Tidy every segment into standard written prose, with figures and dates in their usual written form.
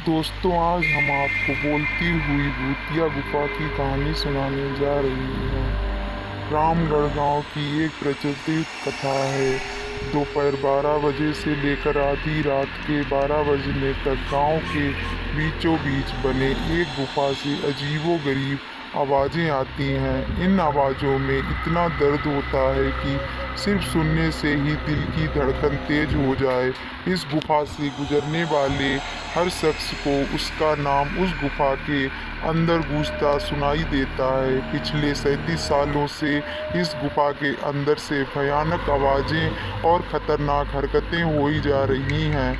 दोस्तों, आज हम आपको बोलती हुई भूतिया गुफा की कहानी सुनाने जा रही हैं। रामगढ़ गांव की एक प्रचलित कथा है। दोपहर 12 बजे से लेकर आधी रात के 12 बजने तक गांव के बीचों बीच बने एक गुफा से अजीबोगरीब आवाज़ें आती हैं। इन आवाज़ों में इतना दर्द होता है कि सिर्फ सुनने से ही दिल की धड़कन तेज हो जाए। इस गुफा से गुजरने वाले हर शख्स को उसका नाम उस गुफा के अंदर गूंजता सुनाई देता है। पिछले 37 सालों से इस गुफा के अंदर से भयानक आवाज़ें और ख़तरनाक हरकतें हो ही जा रही हैं।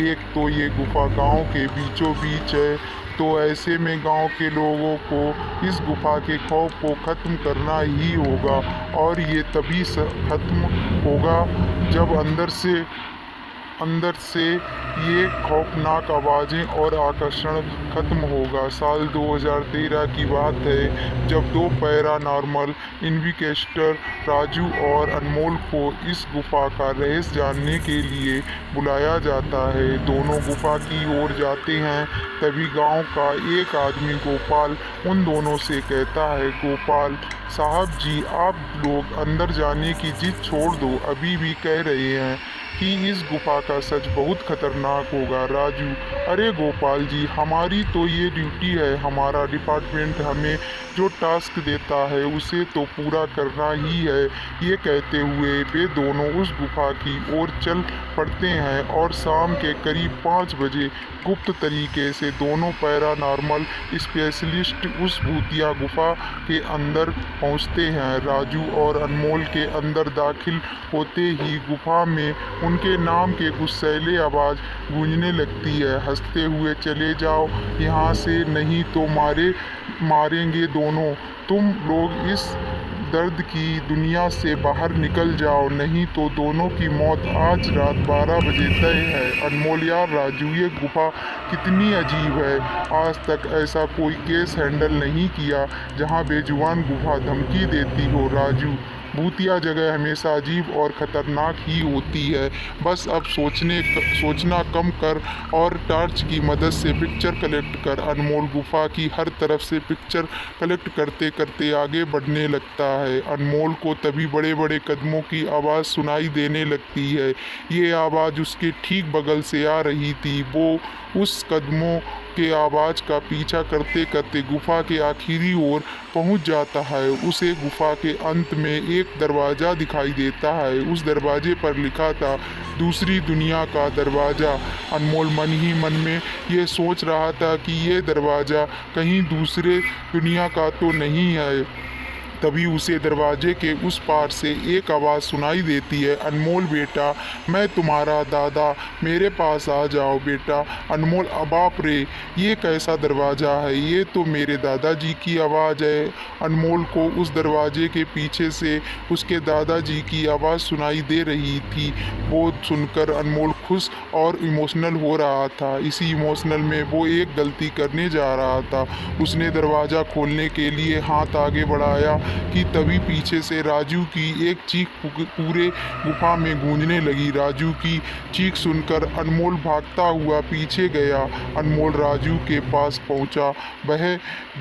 एक तो ये गुफा गांव के बीचों बीच है, तो ऐसे में गांव के लोगों को इस गुफा के खौफ को ख़त्म करना ही होगा, और ये तभी ख़त्म होगा जब अंदर से ये खौफनाक आवाज़ें और आकर्षण ख़त्म होगा। साल 2013 की बात है, जब दो पैरानॉर्मल इन्वेस्टिगेटर राजू और अनमोल को इस गुफा का रहस्य जानने के लिए बुलाया जाता है। दोनों गुफा की ओर जाते हैं, तभी गांव का एक आदमी गोपाल उन दोनों से कहता है, गोपाल साहब जी, आप लोग अंदर जाने की जिद छोड़ दो। अभी भी कह रहे हैं कि इस गुफा का सच बहुत खतरनाक होगा। राजू, अरे गोपाल जी, हमारी तो ये ड्यूटी है, हमारा डिपार्टमेंट हमें जो टास्क देता है उसे तो पूरा करना ही है। ये कहते हुए वे दोनों उस गुफा की ओर चल पड़ते हैं, और शाम के करीब 5 बजे गुप्त तरीके से दोनों पैरानॉर्मल स्पेशलिस्ट उस भूतिया गुफा के अंदर पहुंचते हैं। राजू और अनमोल के अंदर दाखिल होते ही गुफा में उनके नाम के गुस्सैले आवाज़ गूंजने लगती है, हंसते हुए चले जाओ यहाँ से, नहीं तो मारेंगे दोनों। तुम लोग इस दर्द की दुनिया से बाहर निकल जाओ, नहीं तो दोनों की मौत आज रात 12 बजे तय है। अनमोल, यार राजू, ये गुफा कितनी अजीब है। आज तक ऐसा कोई केस हैंडल नहीं किया जहां बेजुबान गुफा धमकी देती हो। राजू, भूतिया जगह हमेशा अजीब और ख़तरनाक ही होती है। बस अब सोचना कम कर और टॉर्च की मदद से पिक्चर कलेक्ट कर। अनमोल गुफा की हर तरफ से पिक्चर कलेक्ट करते करते आगे बढ़ने लगता है। अनमोल को तभी बड़े बड़े कदमों की आवाज़ सुनाई देने लगती है। ये आवाज़ उसके ठीक बगल से आ रही थी। वो उस कदमों के आवाज़ का पीछा करते करते गुफा के आखिरी ओर पहुंच जाता है। उसे गुफा के अंत में एक दरवाज़ा दिखाई देता है। उस दरवाजे पर लिखा था, दूसरी दुनिया का दरवाज़ा। अनमोल मन ही मन में ये सोच रहा था कि ये दरवाज़ा कहीं दूसरे दुनिया का तो नहीं है। तभी उसे दरवाजे के उस पार से एक आवाज़ सुनाई देती है, अनमोल बेटा, मैं तुम्हारा दादा, मेरे पास आ जाओ बेटा। अनमोल, बाप रे, ये कैसा दरवाज़ा है, ये तो मेरे दादाजी की आवाज़ है। अनमोल को उस दरवाजे के पीछे से उसके दादाजी की आवाज़ सुनाई दे रही थी। वो सुनकर अनमोल खुश और इमोशनल हो रहा था। इसी इमोशनल में वो एक गलती करने जा रहा था। उसने दरवाज़ा खोलने के लिए हाथ आगे बढ़ाया कि तभी पीछे से राजू की एक चीख पूरे गुफा में गूंजने लगी। राजू की चीख सुनकर अनमोल भागता हुआ पीछे गया। अनमोल राजू के पास पहुंचा। वह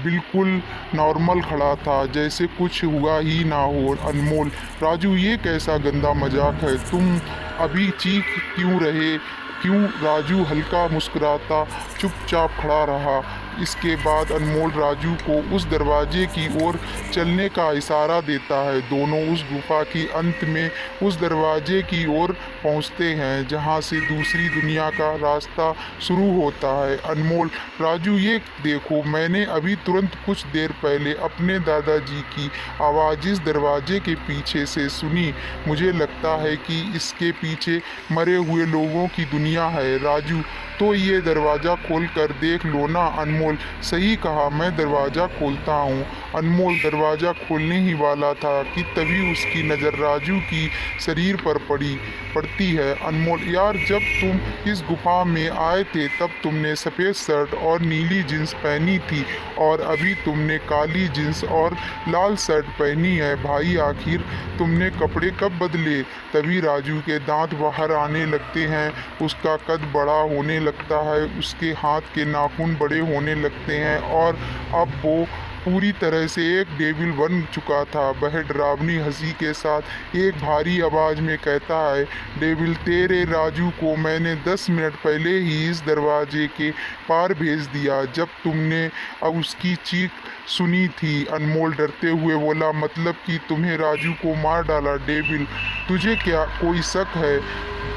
बिल्कुल नॉर्मल खड़ा था, जैसे कुछ हुआ ही ना हो। अनमोल, राजू, ये कैसा गंदा मजाक है, तुम अभी चीख क्यों? राजू हल्का मुस्कुराता चुपचाप खड़ा रहा। इसके बाद अनमोल राजू को उस दरवाजे की ओर चलने का इशारा देता है। दोनों उस गुफा की अंत में उस दरवाजे की ओर पहुंचते हैं, जहां से दूसरी दुनिया का रास्ता शुरू होता है। अनमोल, राजू, ये देखो, मैंने अभी तुरंत कुछ देर पहले अपने दादाजी की आवाज़ इस दरवाजे के पीछे से सुनी। मुझे लगता है कि इसके पीछे मरे हुए लोगों की दुनिया है। राजू, तो ये दरवाज़ा खोल कर देख लो ना। अनमोल, सही कहा, मैं दरवाज़ा खोलता हूँ। अनमोल दरवाज़ा खोलने ही वाला था कि तभी उसकी नज़र राजू की शरीर पर पड़ती है। अनमोल, यार, जब तुम इस गुफा में आए थे तब तुमने सफ़ेद शर्ट और नीली जीन्स पहनी थी और अभी तुमने काली जीन्स और लाल शर्ट पहनी है। भाई, आखिर तुमने कपड़े कब बदले? तभी राजू के दांत बाहर आने लगते हैं, उसका कद बड़ा होने लगता है, उसके हाथ के नाखून बड़े होने लगते हैं और अब वो पूरी तरह से एक डेविल बन चुका था। वह डरावनी हंसी के साथ एक भारी आवाज़ में कहता है, डेविल, तेरे राजू को मैंने 10 मिनट पहले ही इस दरवाजे के पार भेज दिया जब तुमने अब उसकी चीख सुनी थी। अनमोल डरते हुए बोला, मतलब कि तुम्हें राजू को मार डाला? डेविल, तुझे क्या कोई शक है?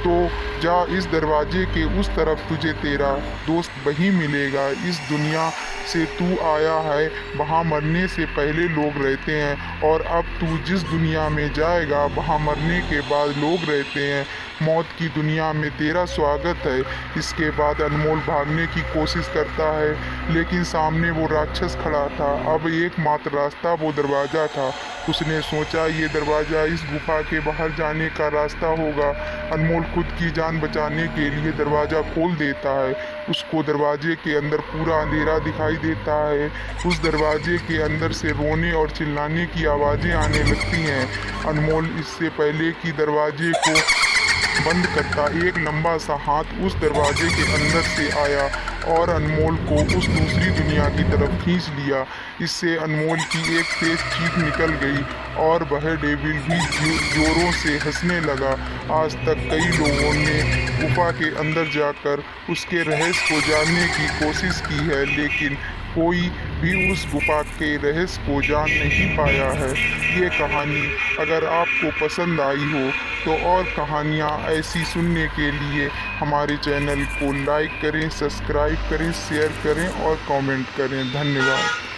तो जा, इस दरवाजे के उस तरफ तुझे तेरा दोस्त वही मिलेगा। इस दुनिया से तू आया है वहाँ मरने से पहले लोग रहते हैं और अब तू जिस दुनिया में जाएगा वहाँ मरने के बाद लोग रहते हैं। मौत की दुनिया में तेरा स्वागत है। इसके बाद अनमोल भागने की कोशिश करता है लेकिन सामने वो राक्षस खड़ा था। अब एकमात्र रास्ता वो दरवाज़ा था। उसने सोचा ये दरवाज़ा इस गुफा के बाहर जाने का रास्ता होगा। अनमोल खुद की जान बचाने के लिए दरवाज़ा खोल देता है। उसको दरवाजे के अंदर पूरा अंधेरा दिखाई देता है। उस दरवाजे के अंदर से रोने और चिल्लाने की आवाज़ें आने लगती हैं। अनमोल इससे पहले कि दरवाजे को बंद करता, एक लंबा सा हाथ उस दरवाजे के अंदर से आया और अनमोल को उस दूसरी दुनिया की तरफ खींच लिया। इससे अनमोल की एक तेज चीख निकल गई और वह डेविल भी जोरों से हंसने लगा। आज तक कई लोगों ने गुफा के अंदर जाकर उसके रहस्य को जानने की कोशिश की है लेकिन कोई भी उस गुफा के रहस्य को जान नहीं पाया है। ये कहानी अगर आपको पसंद आई हो तो और कहानियाँ ऐसी सुनने के लिए हमारे चैनल को लाइक करें, सब्सक्राइब करें, शेयर करें और कमेंट करें। धन्यवाद।